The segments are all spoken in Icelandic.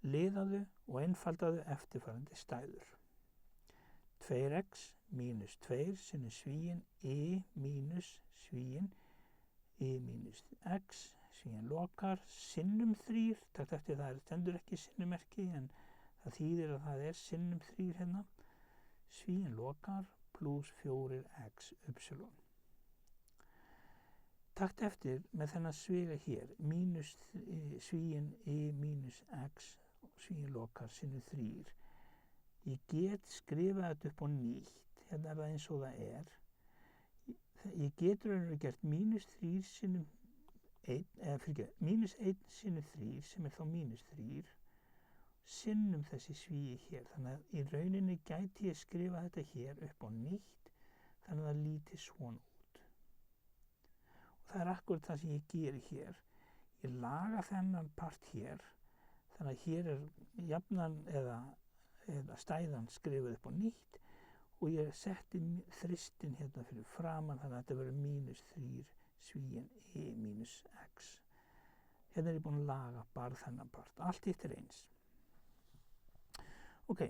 Liðaðu og einfaldaðu eftirfarandi stæður. 2x mínus 2 sinnum svíinn mínus svíinn mínus x svíinn lokar sinnum 3, takt eftir það stendur ekki sinnumerki en það þýðir að það sinnum 3 hérna, svíinn lokar pluss 4x y. Takt eftir með þennan sviga hér, mínus svíinn mínus x svíinn lokar sinnum 3. Ég get skrifað þetta upp á nýtt, hérna það eins og það Ég getur gert mínus 3 sinnum 1, mínus 1 sinnum 3 sem þá mínus 3 sinnum þessi svíi hér. Þannig að í rauninni gæti ég skrifa þetta hér upp á nýtt þannig að það líti svona út. Og það akkurat það sem ég geri hér. Ég laga þennan part hér, þannig að hér jafnan eða stæðan skrifuð upp á nýtt og ég setti þristin hérna fyrir framan þannig að þetta verður mínus 3 svíinn mínus x. Hérna ég búin að laga bara þennan part. Allt hitt eins. Ok,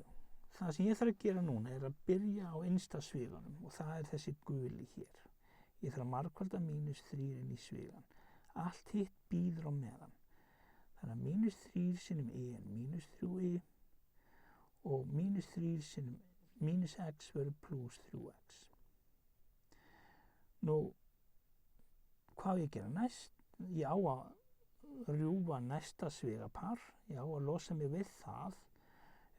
það sem ég þarf að gera núna að byrja á innsta sviganum og það þessi guli hér. Ég þarf að margfalda mínus 3 inn í svigan. Allt hitt býður á meðan. Þannig að mínus 3 sinnum mínus 3 og mínus 3 sinnum mínus x verður pluss 3x. Nú, hvað ég gera næst? Ég á að rjúfa næsta svigapar, ég á að losa mig við það,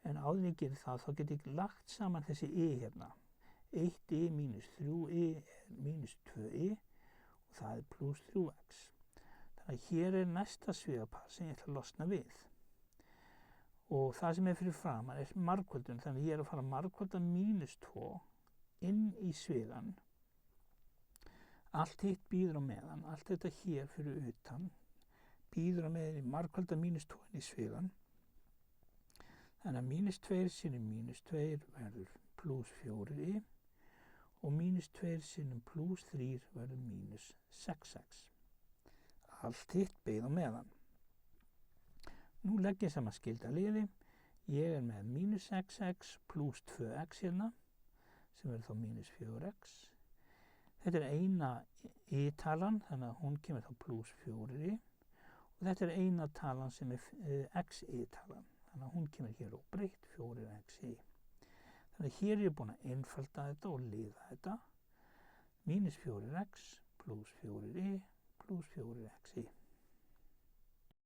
en áður ég geri það, þá get ég lagt saman þessi hérna. 1 mínus 3 mínus 2 og það pluss 3x. Þannig að hér næsta svigapar sem ég ætla að losna við. Og það sem fyrir framan margföldun, þannig að ég að fara að margfalda mínus 2 inn í svigan. Allt hitt býður á meðan, allt þetta hér fyrir utan, býður á meðan í margfalda mínus 2 inn í svigan. Þannig að mínus 2 sinnum mínus 2 verður pluss 4 og mínus 2 sinnum pluss 3 verður mínus 6x. Allt hitt býður á meðan. Nú legg ég saman skildaliði. Ég með mínus 6x pluss 2x hérna, sem verður þá mínus 4x. Þetta eina talan, þannig að hún kemur þá pluss 4. Og þetta eina talan sem x-talan, þannig að hún kemur hér óbreytt 4x. Þannig að hér ég búin að einfalda þetta og liða þetta. Mínus 4x pluss 4 pluss 4x.